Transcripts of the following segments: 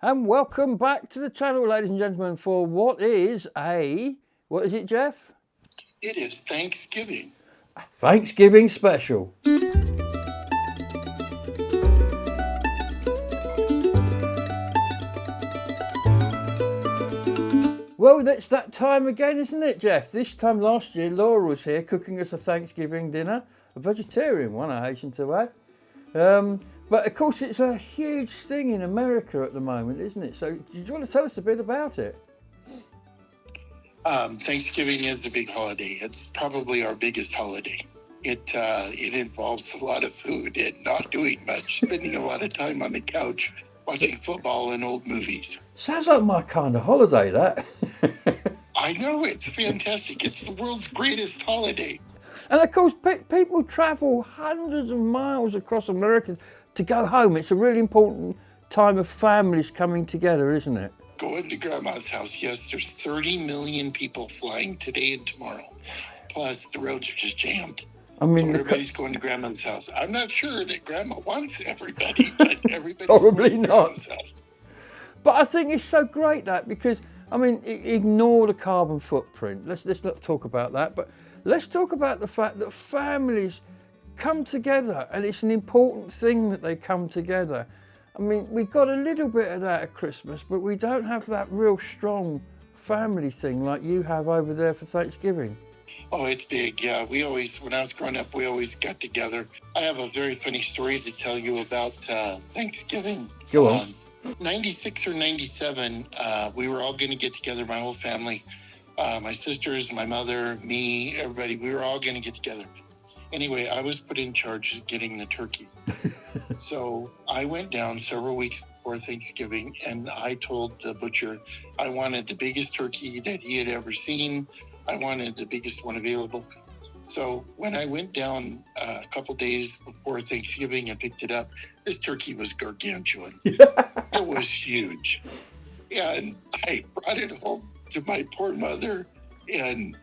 And welcome back to the channel, ladies and gentlemen, for what is it, Jeff? It is Thanksgiving. A Thanksgiving special. Well, it's that time again, isn't it, Jeff? This time last year, Laura was here cooking us a Thanksgiving dinner, a vegetarian one, I hasten to add. But of course, it's a huge thing in America at the moment, isn't it? So, do you want to tell us a bit about it? Thanksgiving is a big holiday. It's probably our biggest holiday. It involves a lot of food and not doing much, spending a lot of time on the couch watching football and old movies. Sounds like my kind of holiday, that. I know, it's fantastic. It's the world's greatest holiday. And of course, people travel hundreds of miles across America to go home. It's a really important time of families coming together, isn't it? Going to Grandma's house, yes, there's 30 million people flying today and tomorrow. Plus, the roads are just jammed. I mean, so everybody's going to Grandma's house. I'm not sure that Grandma wants everybody, but everybody's probably going to not. Grandma's house. But I think it's so great that, because, I mean, ignore the carbon footprint. Let's not talk about that, but let's talk about the fact that families come together, and it's an important thing that they come together. I mean, we got a little bit of that at Christmas, but we don't have that real strong family thing like you have over there for Thanksgiving. Oh, it's big. Yeah, when I was growing up, we always got together. I have a very funny story to tell you about Thanksgiving. Go on. 96 or 97, we were all going to get together, my whole family, my sisters, my mother, me, everybody. We were all going to get together. Anyway, I was put in charge of getting the turkey. So I went down several weeks before Thanksgiving, and I told the butcher I wanted the biggest turkey that he had ever seen. I wanted the biggest one available. So when I went down a couple days before Thanksgiving and picked it up, this turkey was gargantuan. It was huge. And I brought it home to my poor mother, and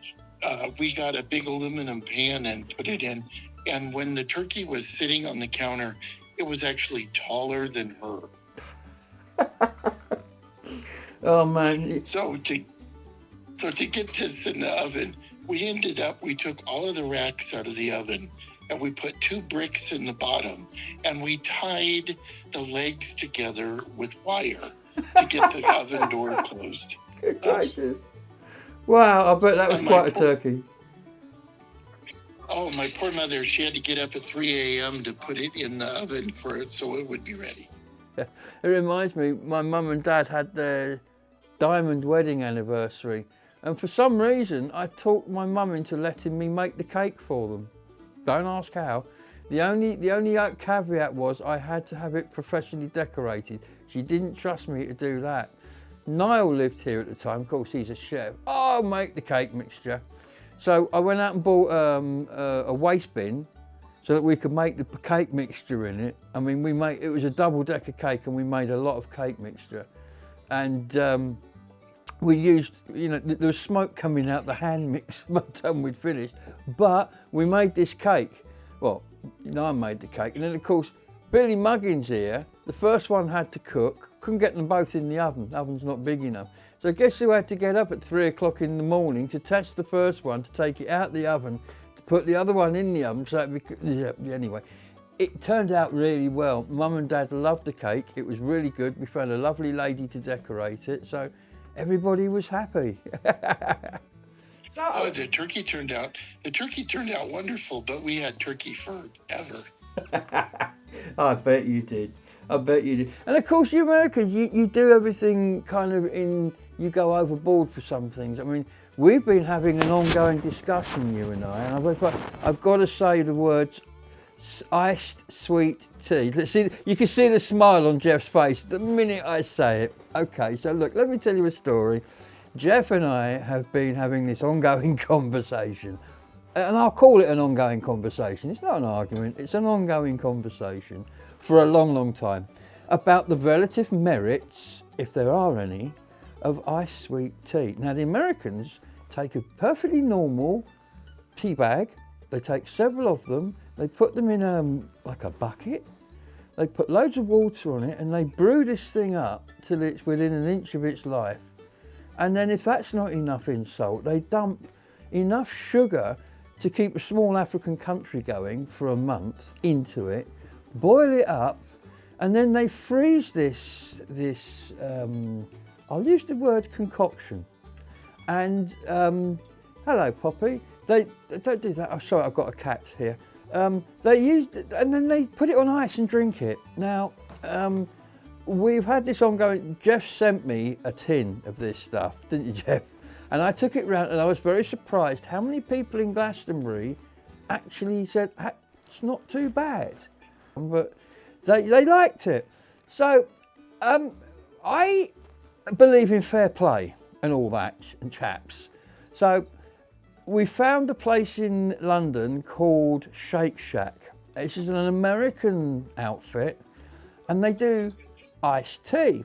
we got a big aluminum pan and put it in. And when the turkey was sitting on the counter, it was actually taller than her. Oh, man. So to get this in the oven, we took all of the racks out of the oven, and we put 2 bricks in the bottom, and we tied the legs together with wire to get the oven door closed. Good gracious. Wow, I bet that was quite a turkey. Oh, my poor mother, she had to get up at 3 a.m. to put it in the oven so it would be ready. It reminds me, my mum and dad had their diamond wedding anniversary, and for some reason I talked my mum into letting me make the cake for them. Don't ask how. The only caveat was I had to have it professionally decorated. She didn't trust me to do that. Niall lived here at the time, of course he's a chef. Oh, make the cake mixture. So I went out and bought a waste bin so that we could make the cake mixture in it. I mean, it was a double-decker cake, and we made a lot of cake mixture. And we used, there was smoke coming out the hand mix by the time we'd finished. But we made this cake. Well, I made the cake. And then, of course, Billy Muggins here, the first one had to cook. Couldn't get them both in the oven. The oven's not big enough. So guess who had to get up at 3 o'clock in the morning to test the first one, to take it out the oven, to put the other one in the oven. So anyway, it turned out really well. Mum and Dad loved the cake. It was really good. We found a lovely lady to decorate it. So everybody was happy. Oh, the turkey turned out wonderful, but we had turkey forever. I bet you did. And of course, you Americans, you do everything kind of you go overboard for some things. I mean, we've been having an ongoing discussion, you and I, and I've got to say the words iced sweet tea. You can see the smile on Jeff's face the minute I say it. Okay, so look, let me tell you a story. Jeff and I have been having this ongoing conversation, and I'll call it an ongoing conversation. It's not an argument, it's an ongoing conversation for a long, long time about the relative merits, if there are any, of iced sweet tea. Now, the Americans take a perfectly normal tea bag, they take several of them, they put them in like a bucket, They put loads of water on it and they brew this thing up till it's within an inch of its life. And then if that's not enough insult, they dump enough sugar to keep a small African country going for a month into it, boil it up, and then they freeze this I'll use the word concoction. And, hello Poppy, they don't do that, oh sorry, I've got a cat here. They used it, and then they put it on ice and drink it. Now, we've had this ongoing. Jeff sent me a tin of this stuff, didn't you, Jeff? And I took it round, and I was very surprised how many people in Glastonbury actually said it's not too bad, but they liked it. So I believe in fair play and all that, and chaps. So we found a place in London called Shake Shack. This is an American outfit and they do iced tea.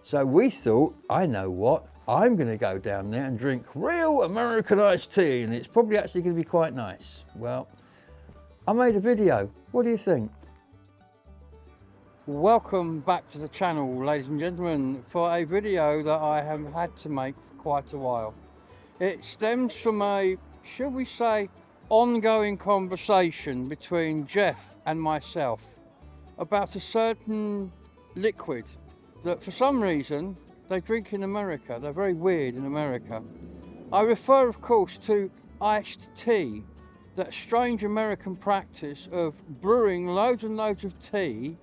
So we thought, I know what, I'm going to go down there and drink real American iced tea, and it's probably actually going to be quite nice. Well, I made a video. What do you think? Welcome back to the channel, ladies and gentlemen, for a video that I have had to make for quite a while. It stems from a, shall we say, ongoing conversation between Jeff and myself about a certain liquid that for some reason they drink in America. They're very weird in America. I refer, of course, to iced tea, that strange American practice of brewing loads and loads of tea,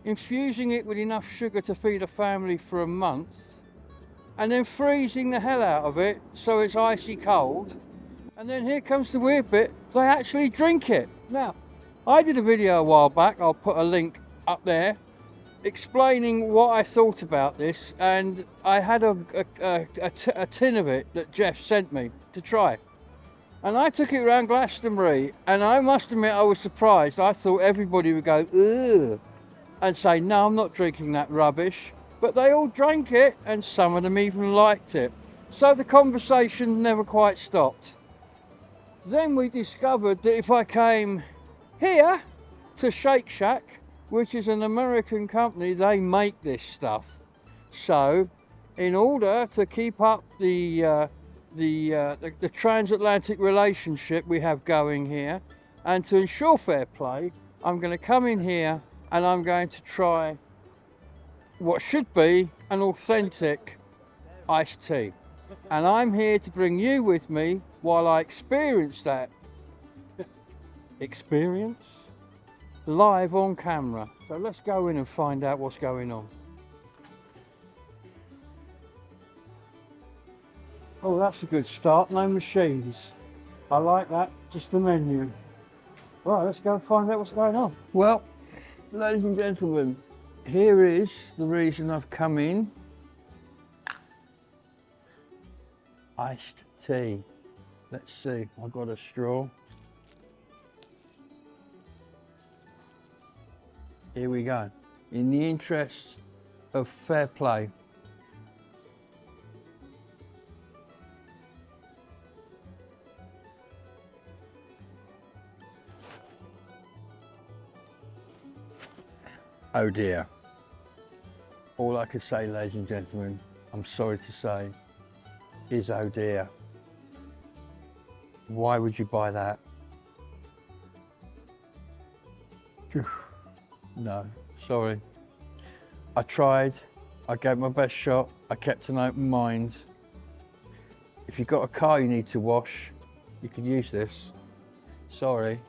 infusing it with enough sugar to feed a family for a month, and then freezing the hell out of it so it's icy cold. And then here comes the weird bit, they actually drink it. Now, I did a video a while back, I'll put a link up there, explaining what I thought about this, and I had a tin of it that Jeff sent me to try. And I took it around Glastonbury, and I must admit I was surprised. I thought everybody would go, ugh, and say, no, I'm not drinking that rubbish. But they all drank it, and some of them even liked it. So the conversation never quite stopped. Then we discovered that if I came here to Shake Shack, which is an American company, they make this stuff. So in order to keep up the transatlantic relationship we have going here, and to ensure fair play, I'm going to come in here and I'm going to try what should be an authentic iced tea. And I'm here to bring you with me while I experience that experience live on camera. So let's go in and find out what's going on. Oh, that's a good start. No machines. I like that. Just the menu. Right, let's go and find out what's going on. Well, ladies and gentlemen, here is the reason I've come in. Iced tea. Let's see, I've got a straw. Here we go. In the interest of fair play. Oh dear. All I could say, ladies and gentlemen, I'm sorry to say, is oh dear. Why would you buy that? No, sorry. I tried, I gave my best shot, I kept an open mind. If you've got a car you need to wash, you could use this. Sorry.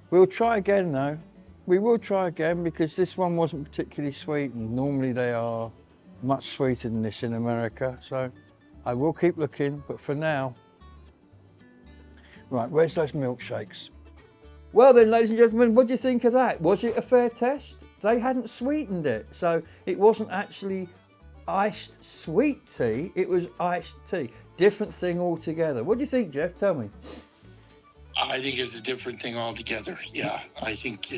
We'll try again though. We will try again because this one wasn't particularly sweet, and normally they are much sweeter than this in America. So I will keep looking, but for now. Right, where's those milkshakes? Well then, ladies and gentlemen, what do you think of that? Was it a fair test? They hadn't sweetened it, so it wasn't actually iced sweet tea, it was iced tea. Different thing altogether. What do you think, Jeff? Tell me. I think it's a different thing altogether. Yeah, I think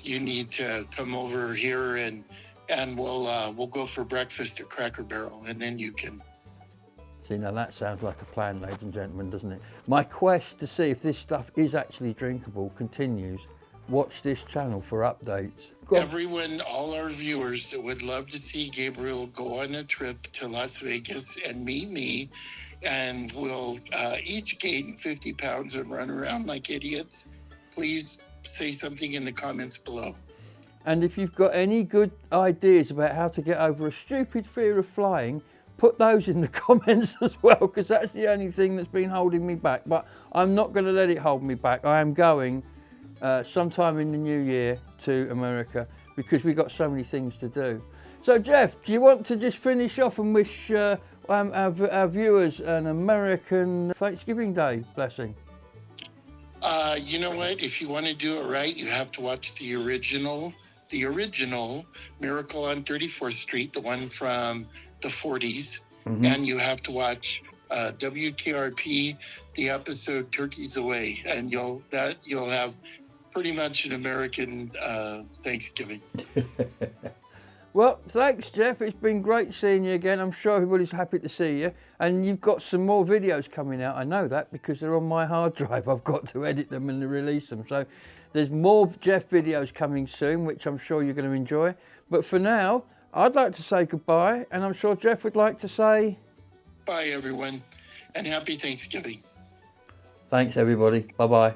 you need to come over here and we'll go for breakfast at Cracker Barrel, and then you can. See, now that sounds like a plan, ladies and gentlemen, doesn't it? My quest to see if this stuff is actually drinkable continues, watch this channel for updates. Go on. Everyone, all our viewers that would love to see Gabriel go on a trip to Las Vegas and meet me, and we'll each gain 50 pounds and run around like idiots, please say something in the comments below. And if you've got any good ideas about how to get over a stupid fear of flying, put those in the comments as well, because that's the only thing that's been holding me back. But I'm not going to let it hold me back. I am going sometime in the new year to America because we've got so many things to do. So Jeff, do you want to just finish off and wish our viewers an American Thanksgiving Day blessing? You know what? If you want to do it right, you have to watch the original Miracle on 34th Street, the one from the 40s. Mm-hmm. And you have to watch WKRP, the episode Turkeys Away, and you'll have pretty much an American Thanksgiving. Well, thanks, Jeff. It's been great seeing you again. I'm sure everybody's happy to see you. And you've got some more videos coming out. I know that because they're on my hard drive. I've got to edit them and release them. So there's more Jeff videos coming soon, which I'm sure you're going to enjoy. But for now, I'd like to say goodbye. And I'm sure Jeff would like to say... Bye, everyone. And happy Thanksgiving. Thanks, everybody. Bye-bye.